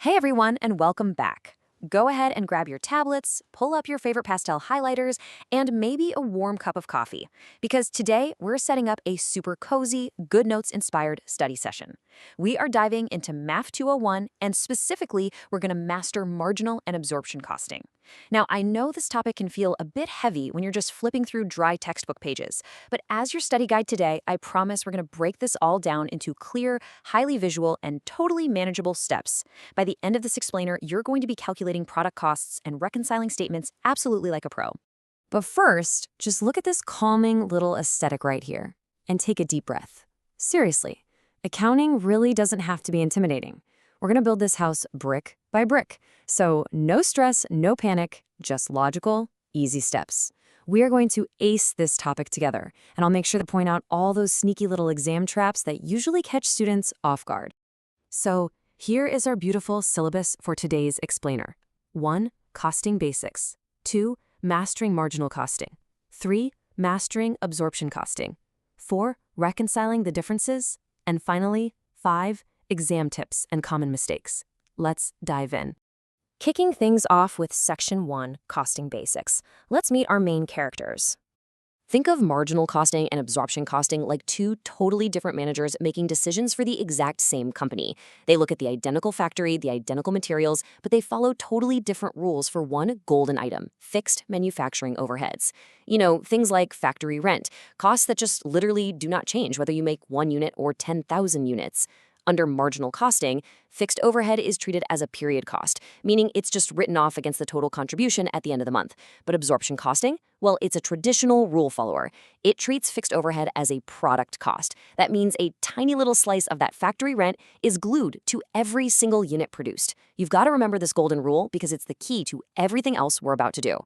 Hey everyone, and welcome back. Go ahead and grab your tablets, pull up your favorite pastel highlighters, and maybe a warm cup of coffee, because today we're setting up a super cozy, good notes-inspired study session. We are diving into MAF201, and specifically, we're going to master marginal and absorption costing. Now, I know this topic can feel a bit heavy when you're just flipping through dry textbook pages, but as your study guide today, I promise we're going to break this all down into clear, highly visual, and totally manageable steps. By the end of this explainer, you're going to be calculating product costs and reconciling statements absolutely like a pro. But first, just look at this calming little aesthetic right here and take a deep breath. Seriously, accounting really doesn't have to be intimidating. We're going to build this house brick by brick. So no stress, no panic, just logical, easy steps. We are going to ace this topic together, and I'll make sure to point out all those sneaky little exam traps that usually catch students off guard. So here is our beautiful syllabus for today's explainer. 1. Costing basics. 2. Mastering marginal costing. 3. Mastering absorption costing. 4. Reconciling the differences. And finally, 5. Exam tips and common mistakes. Let's dive in. Kicking things off with Section 1, Costing Basics. Let's meet our main characters. Think of marginal costing and absorption costing like two totally different managers making decisions for the exact same company. They look at the identical factory, the identical materials, but they follow totally different rules for one golden item: fixed manufacturing overheads. You know, things like factory rent, costs that just literally do not change whether you make 1 unit or 10,000 units. Under marginal costing, fixed overhead is treated as a period cost, meaning it's just written off against the total contribution at the end of the month. But absorption costing? Well, it's a traditional rule follower. It treats fixed overhead as a product cost. That means a tiny little slice of that factory rent is glued to every single unit produced. You've got to remember this golden rule because it's the key to everything else we're about to do.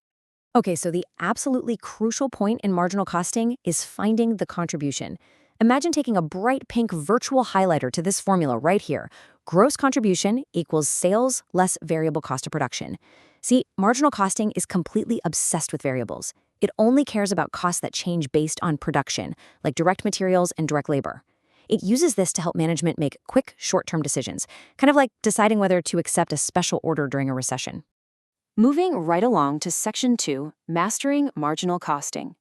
Okay, so the absolutely crucial point in marginal costing is finding the contribution. Imagine taking a bright pink virtual highlighter to this formula right here. Gross contribution equals sales less variable cost of production. See, marginal costing is completely obsessed with variables. It only cares about costs that change based on production, like direct materials and direct labor. It uses this to help management make quick, short-term decisions, kind of like deciding whether to accept a special order during a recession. Moving right along to Section 2, Mastering Marginal Costing.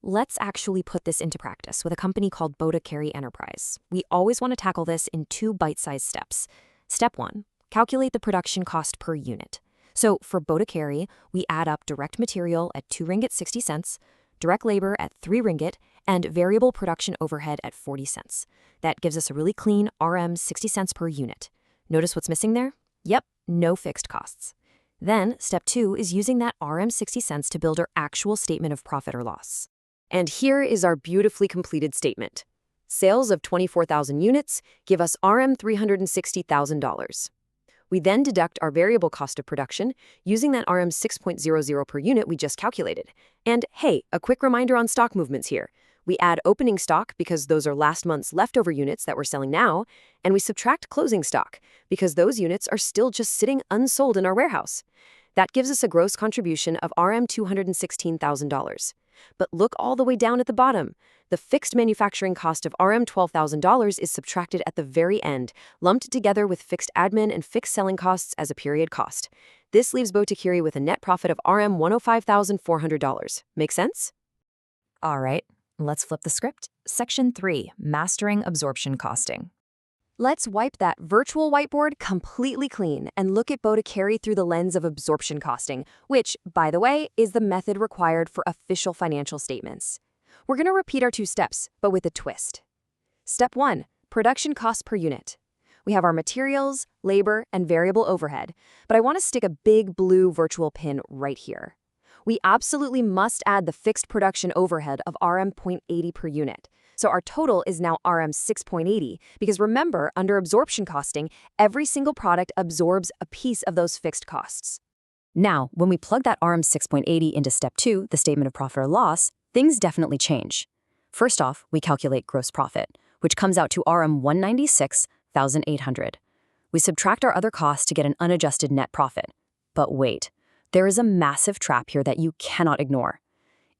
Let's actually put this into practice with a company called Carry Enterprise. We always want to tackle this in 2 bite-sized steps. Step 1, calculate the production cost per unit. So for Carry, we add up direct material at 2 ringgit 60 cents, direct labor at 3 ringgit, and variable production overhead at 40 cents. That gives us a really clean RM 60 cents per unit. Notice what's missing there? Yep, no fixed costs. Then step 2 is using that RM 60 cents to build our actual statement of profit or loss. And here is our beautifully completed statement. Sales of 24,000 units give us RM $360,000. We then deduct our variable cost of production using that RM 6.00 per unit we just calculated. And hey, a quick reminder on stock movements here. We add opening stock because those are last month's leftover units that we're selling now, and we subtract closing stock because those units are still just sitting unsold in our warehouse. That gives us a gross contribution of RM $216,000. But look all the way down at the bottom. The fixed manufacturing cost of RM $12,000 is subtracted at the very end, lumped together with fixed admin and fixed selling costs as a period cost. This leaves Carry with a net profit of RM $105,400. Make sense? All right, let's flip the script. Section 3, Mastering Absorption Costing. Let's wipe that virtual whiteboard completely clean and look at Carry through the lens of absorption costing, which, by the way, is the method required for official financial statements. We're going to repeat our 2 steps, but with a twist. Step 1, production cost per unit. We have our materials, labor, and variable overhead, but I want to stick a big blue virtual pin right here. We absolutely must add the fixed production overhead of RM 0.80 per unit. So our total is now RM 6.80 because remember, under absorption costing, every single product absorbs a piece of those fixed costs. Now, when we plug that RM 6.80 into step 2, the statement of profit or loss, things definitely change. First off, we calculate gross profit, which comes out to RM 196,800. We subtract our other costs to get an unadjusted net profit. But wait, there is a massive trap here that you cannot ignore.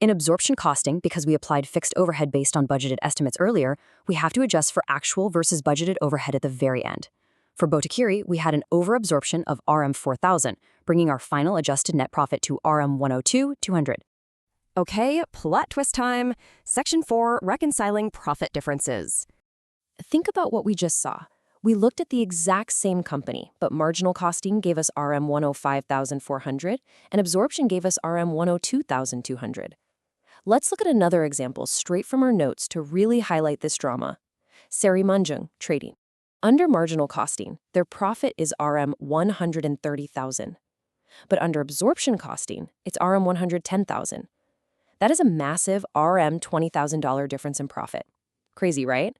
In absorption costing, because we applied fixed overhead based on budgeted estimates earlier, we have to adjust for actual versus budgeted overhead at the very end. For Botakiri, we had an overabsorption of RM4000, bringing our final adjusted net profit to RM102,200. Okay, plot twist time. Section 4, reconciling profit differences. Think about what we just saw. We looked at the exact same company, but marginal costing gave us RM105,400 and absorption gave us RM102,200. Let's look at another example straight from our notes to really highlight this drama. Seri Manjung Trading. Under marginal costing, their profit is RM130,000. But under absorption costing, it's RM110,000. That is a massive RM20,000 difference in profit. Crazy, right?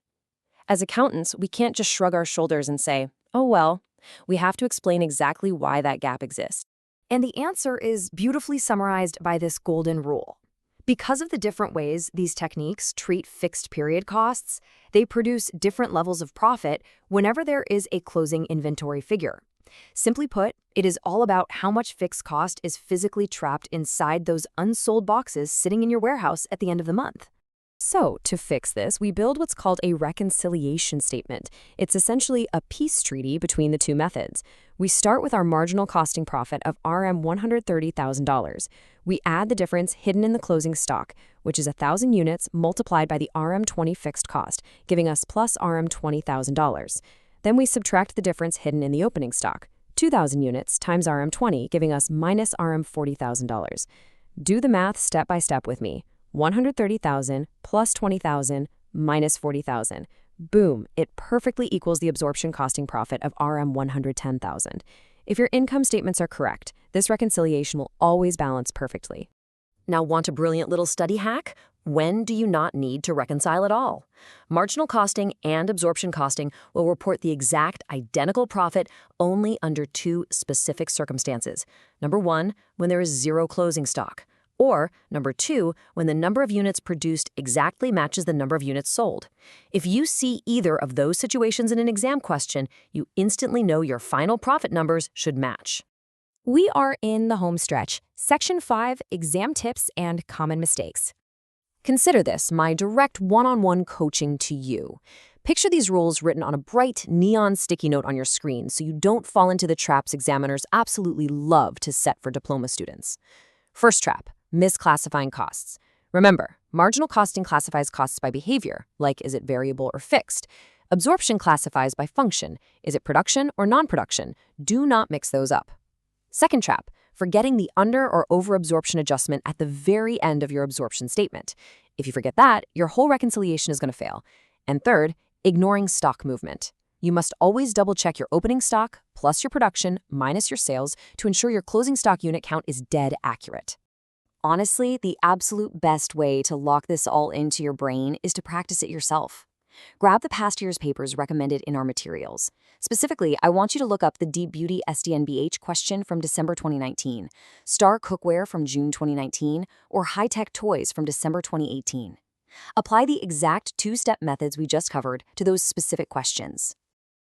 As accountants, we can't just shrug our shoulders and say, oh well. We have to explain exactly why that gap exists. And the answer is beautifully summarized by this golden rule. Because of the different ways these techniques treat fixed period costs, they produce different levels of profit whenever there is a closing inventory figure. Simply put, it is all about how much fixed cost is physically trapped inside those unsold boxes sitting in your warehouse at the end of the month. So, to fix this, we build what's called a reconciliation statement. It's essentially a peace treaty between the two methods. We start with our marginal costing profit of RM130,000. We add the difference hidden in the closing stock, which is 1,000 units multiplied by the RM20 fixed cost, giving us plus RM20,000. Then we subtract the difference hidden in the opening stock, 2,000 units times RM20, giving us minus RM40,000. Do the math step by step with me. 130,000 plus 20,000 minus 40,000. Boom, it perfectly equals the absorption costing profit of RM110,000. If your income statements are correct, this reconciliation will always balance perfectly. Now, want a brilliant little study hack? When do you not need to reconcile at all? Marginal costing and absorption costing will report the exact identical profit only under two specific circumstances. Number one, when there is zero closing stock. Or, number two, when the number of units produced exactly matches the number of units sold. If you see either of those situations in an exam question, you instantly know your final profit numbers should match. We are in the home stretch. Section 5, exam tips and common mistakes. Consider this my direct one-on-one coaching to you. Picture these rules written on a bright neon sticky note on your screen so you don't fall into the traps examiners absolutely love to set for diploma students. First trap. Misclassifying costs. Remember, marginal costing classifies costs by behavior, like is it variable or fixed. Absorption classifies by function, is it production or non-production. Do not mix those up. Second trap, forgetting the under or overabsorption adjustment at the very end of your absorption statement. If you forget that, your whole reconciliation is going to fail. And third, ignoring stock movement. You must always double-check your opening stock plus your production minus your sales to ensure your closing stock unit count is dead accurate. Honestly, the absolute best way to lock this all into your brain is to practice it yourself. Grab the past year's papers recommended in our materials. Specifically, I want you to look up the Deep Beauty SDNBH question from December 2019, Star Cookware from June 2019, or High Tech Toys from December 2018. Apply the exact two-step methods we just covered to those specific questions.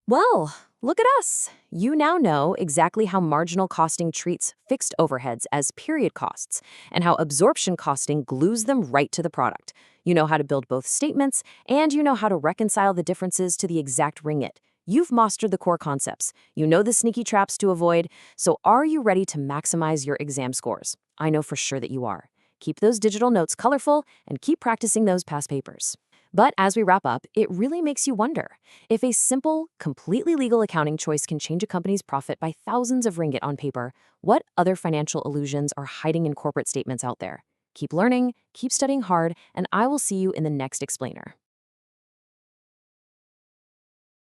Well, look at us. You now know exactly how marginal costing treats fixed overheads as period costs and how absorption costing glues them right to the product. You know how to build both statements, and you know how to reconcile the differences to the exact ringgit. You've mastered the core concepts. You know the sneaky traps to avoid. So are you ready to maximize your exam scores? I know for sure that you are. Keep those digital notes colorful and keep practicing those past papers. But as we wrap up, it really makes you wonder, if a simple, completely legal accounting choice can change a company's profit by thousands of ringgit on paper, what other financial illusions are hiding in corporate statements out there? Keep learning, keep studying hard, and I will see you in the next explainer.